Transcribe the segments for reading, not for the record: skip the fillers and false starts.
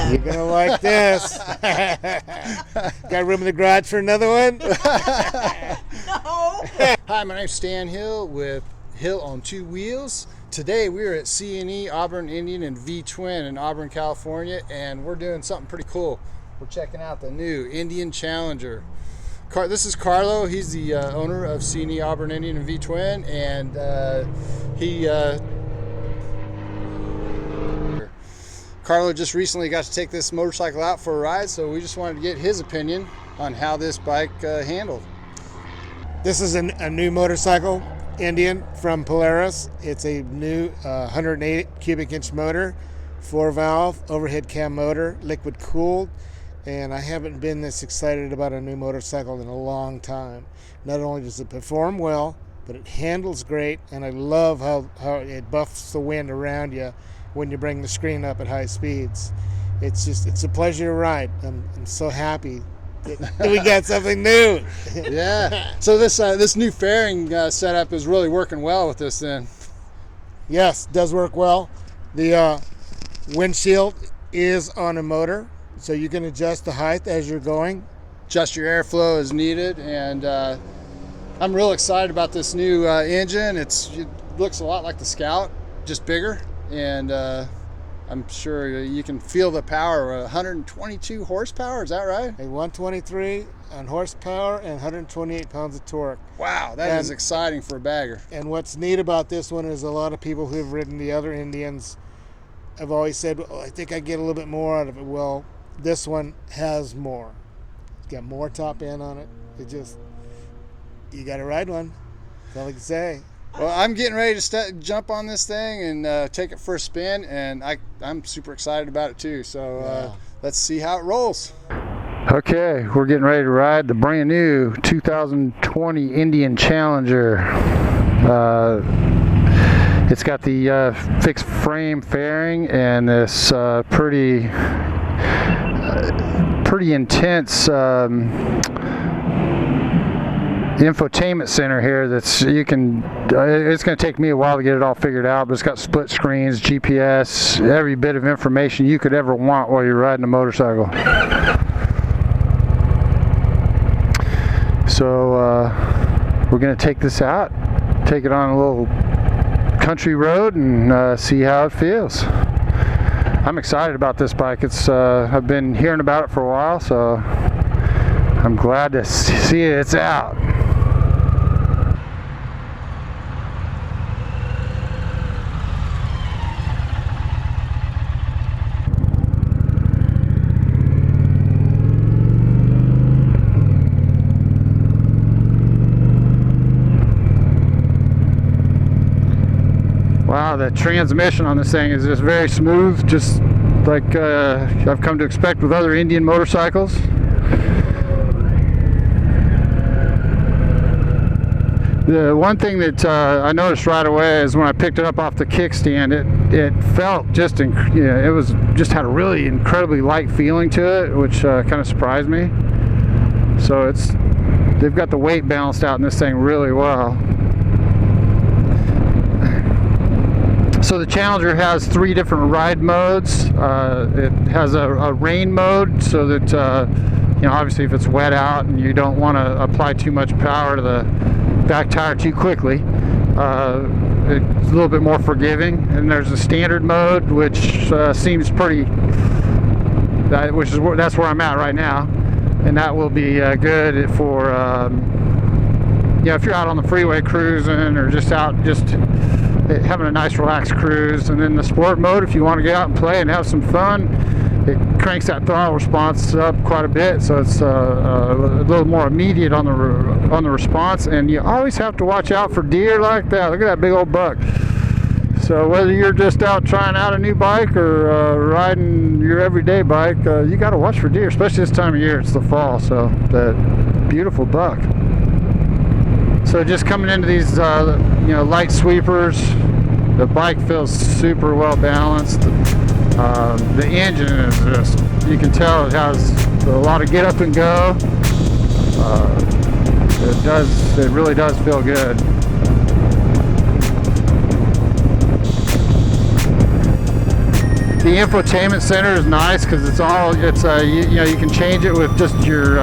You're gonna like this. Got room in the garage for another one? No. Hi, my name's Stan Hill with Hill on Two Wheels. Today we're at C&E Auburn Indian V-Twin in Auburn, California, and we're doing something pretty cool. We're checking out the new Indian Challenger. This is Carlo. He's the owner of C&E Auburn Indian V-Twin, and Carlo just recently got to take this motorcycle out for a ride, so we just wanted to get his opinion on how this bike handled. This is a new motorcycle, Indian, from Polaris. It's a new 108 cubic inch motor, 4-valve, overhead cam motor, liquid cooled, and I haven't been this excited about a new motorcycle in a long time. Not only does it perform well, but it handles great, and I love how it buffs the wind around you when you bring the screen up at high speeds. It's a pleasure to ride. I'm so happy that we got something new. Yeah. So this new fairing setup is really working well with this then. Yes, it does work well. The windshield is on a motor, so you can adjust the height as you're going. Adjust your airflow as needed, and I'm real excited about this new engine. It looks a lot like the Scout, just bigger, and I'm sure you can feel the power. 122 horsepower, is that right? A 123 on horsepower and 128 pounds of torque. Wow, that is exciting for a bagger. And what's neat about this one is a lot of people who have ridden the other Indians have always said, well, I think I get a little bit more out of it. Well, this one has more. It's got more top end on it. You got to ride one. That's all I can say. Well, I'm getting ready to jump on this thing and take it for a spin, and I'm super excited about it too. So let's see how it rolls. Okay, we're getting ready to ride the brand new 2020 Indian Challenger. It's got the fixed frame fairing and this pretty intense infotainment center here. It's going to take me a while to get it all figured out, but it's got split screens, GPS, every bit of information you could ever want while you're riding a motorcycle. So we're going to take this out, take it on a little country road, and see how it feels. I'm excited about this bike. I've been hearing about it for a while, so I'm glad to see it's out. Wow, the transmission on this thing is just very smooth, just like I've come to expect with other Indian motorcycles. The one thing that I noticed right away is when I picked it up off the kickstand, it felt just, it was just had a really incredibly light feeling to it, which kind of surprised me. So they've got the weight balanced out in this thing really well. So the Challenger has 3 different ride modes. It has a rain mode, so that obviously if it's wet out and you don't want to apply too much power to the back tire too quickly, it's a little bit more forgiving. And there's a standard mode, which seems pretty. That's where I'm at right now, and that will be good for if you're out on the freeway cruising or just out having a nice relaxed cruise. And then the sport mode, if you want to get out and play and have some fun, it cranks that throttle response up quite a bit, so it's a little more immediate on the response. And you always have to watch out for deer like that. Look at that big old buck. So whether you're just out trying out a new bike or riding your everyday bike, you got to watch for deer, especially this time of year. It's the fall, so that beautiful buck. So just coming into these light sweepers, the bike feels super well balanced. The engine is just, you can tell it has a lot of get up and go. It really does feel good. The infotainment center is nice because it's you know, you can change it with just your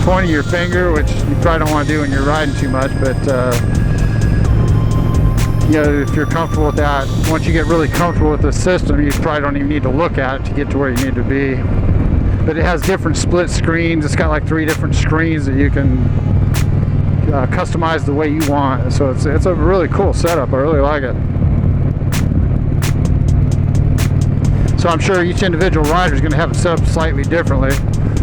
point of your finger, which you probably don't want to do when you're riding too much, but you know, if you're comfortable with that, once you get really comfortable with the system, you probably don't even need to look at it to get to where you need to be. But it has different split screens. It's got like 3 different screens that you can customize the way you want. So it's a really cool setup. I really like it. So I'm sure each individual rider is going to have it set up slightly differently.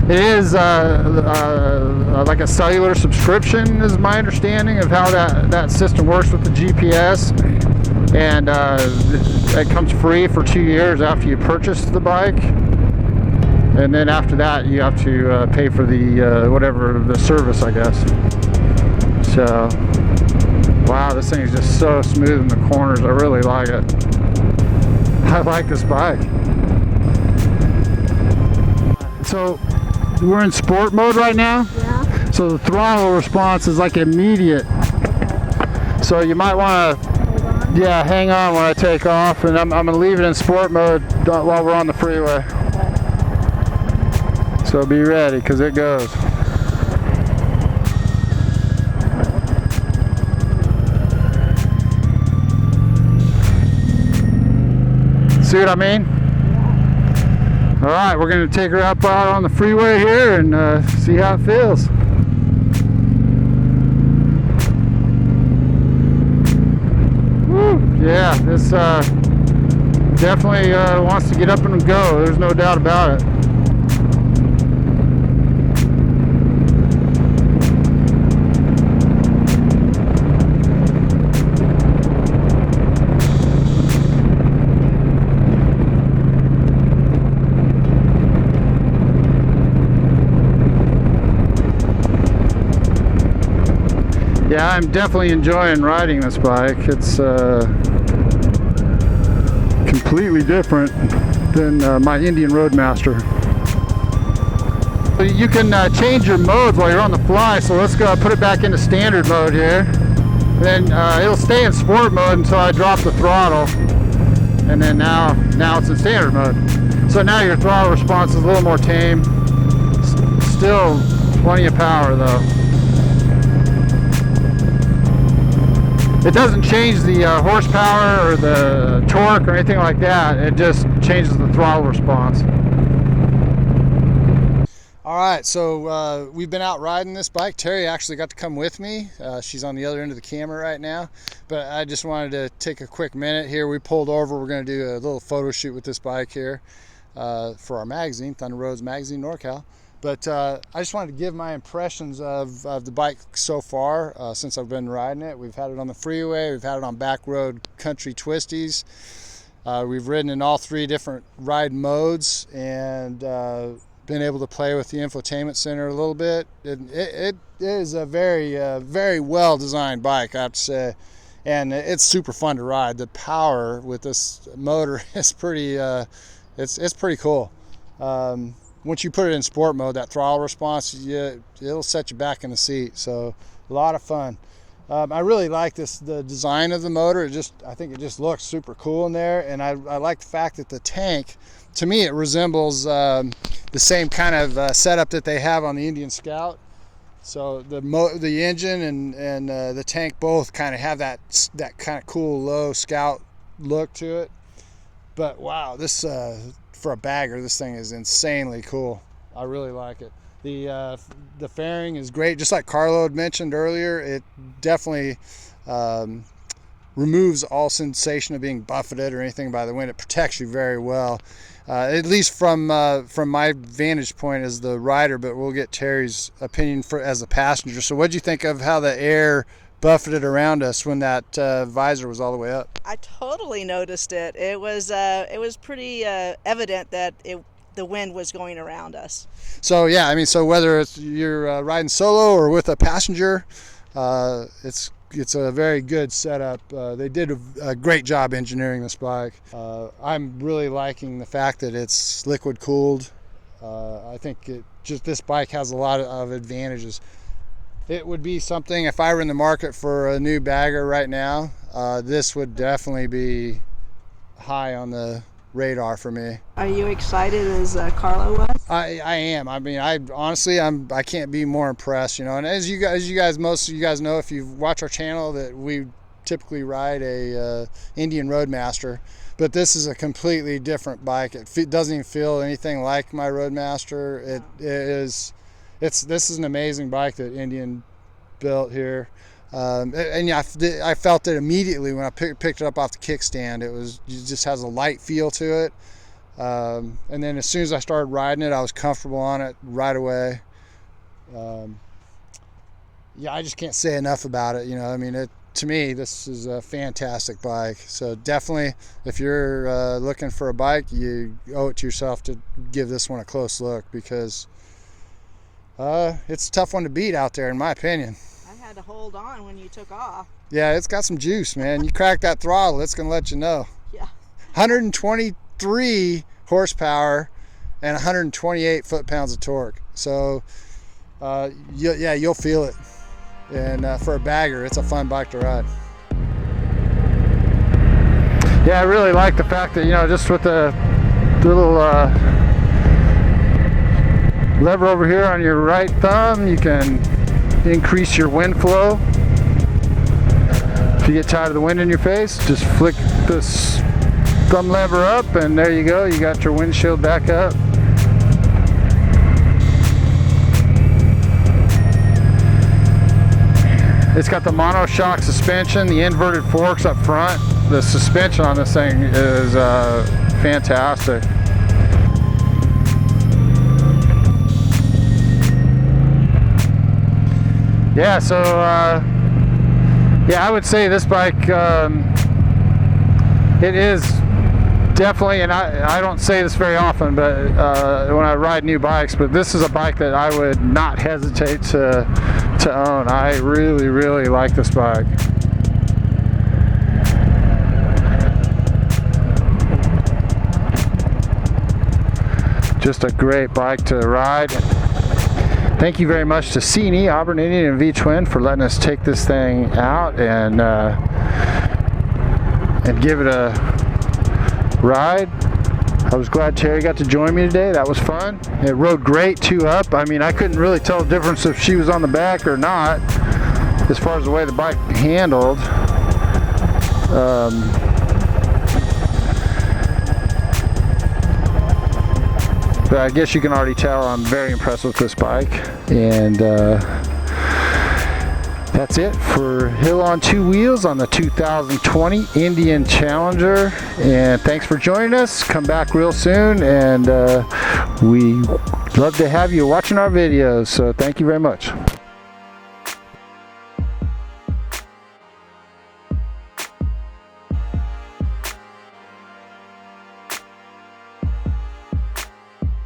It is like a cellular subscription, is my understanding of how that system works with the GPS. And it comes free for 2 years after you purchase the bike. And then after that, you have to pay for the whatever the service, I guess. So, wow, this thing is just so smooth in the corners. I really like it. I like this bike. So, we're in sport mode right now. Yeah. So the throttle response is like immediate. So you might want to, yeah, hang on when I take off, and I'm going to leave it in sport mode while we're on the freeway. So be ready, because it goes. See what I mean? All right, we're going to take her up out on the freeway here and see how it feels. Woo, yeah, this definitely wants to get up and go. There's no doubt about it. Yeah, I'm definitely enjoying riding this bike. It's completely different than my Indian Roadmaster. You can change your modes while you're on the fly, so let's go put it back into standard mode here. Then it'll stay in sport mode until I drop the throttle, and then now it's in standard mode. So now your throttle response is a little more tame. Still plenty of power though. It doesn't change the horsepower or the torque or anything like that. It just changes the throttle response. All right, so we've been out riding this bike. Terry actually got to come with me. She's on the other end of the camera right now. But I just wanted to take a quick minute here. We pulled over. We're going to do a little photo shoot with this bike here for our magazine, Thunder Roads Magazine NorCal. But I just wanted to give my impressions of the bike so far since I've been riding it. We've had it on the freeway, we've had it on back road country twisties. We've ridden in all 3 different ride modes and been able to play with the infotainment center a little bit. It is a very well designed bike, I have to say. And it's super fun to ride. The power with this motor is pretty, it's pretty cool. Once you put it in sport mode, that throttle response, it'll set you back in the seat. So a lot of fun. I really like the design of the motor. I think it just looks super cool in there. And I like the fact that the tank, to me, it resembles the same kind of setup that they have on the Indian Scout. So the engine and the tank both kind of have that kind of cool low Scout look to it. But wow, this for a bagger, this thing is insanely cool. I really like it. The fairing is great, just like Carlo had mentioned earlier. It definitely removes all sensation of being buffeted or anything by the wind. It protects you very well, at least from my vantage point as the rider. But we'll get Terry's opinion as a passenger. So, what do you think of how the air buffeted around us when that visor was all the way up? I totally noticed it. It was pretty evident that the wind was going around us. So yeah, I mean, so whether you're riding solo or with a passenger, it's a very good setup. They did a great job engineering this bike. I'm really liking the fact that it's liquid cooled. I think this bike has a lot of advantages. It would be something, if I were in the market for a new bagger right now, this would definitely be high on the radar for me. Are you excited as Carlo was? I am. I mean, I honestly, I can't be more impressed, you know. And as you guys, most of you guys know, if you watch our channel, that we typically ride a Indian Roadmaster, but this is a completely different bike. It doesn't even feel anything like my Roadmaster. This is an amazing bike that Indian built here. And yeah, I felt it immediately when I picked it up off the kickstand. It just has a light feel to it. And then as soon as I started riding it, I was comfortable on it right away. Yeah, I just can't say enough about it. You know, I mean, to me, this is a fantastic bike. So definitely, if you're looking for a bike, you owe it to yourself to give this one a close look, because it's a tough one to beat out there, in my opinion. I had to hold on when you took off. Yeah, it's got some juice, man. You crack that throttle, it's gonna let you know. Yeah. 123 horsepower and 128 foot-pounds of torque. So you'll feel it. And for a bagger, it's a fun bike to ride. Yeah, I really like the fact that, you know, just with the little lever over here on your right thumb, you can increase your wind flow. If you get tired of the wind in your face, just flick this thumb lever up and there you go, you got your windshield back up. It's got the monoshock suspension, the inverted forks up front. The suspension on this thing is fantastic. Yeah, so yeah, I would say this bike, it is definitely, and I don't say this very often, but when I ride new bikes, but this is a bike that I would not hesitate to own. I really, really like this bike. Just a great bike to ride. Thank you very much to C&E Auburn Indian V-Twin for letting us take this thing out and give it a ride. I was glad Terry got to join me today. That was fun. It rode great 2 up. I mean, I couldn't really tell the difference if she was on the back or not as far as the way the bike handled. But I guess you can already tell I'm very impressed with this bike. And that's it for Hill on 2 Wheels on the 2020 Indian Challenger. And thanks for joining us. Come back real soon, and we love to have you watching our videos. So thank you very much.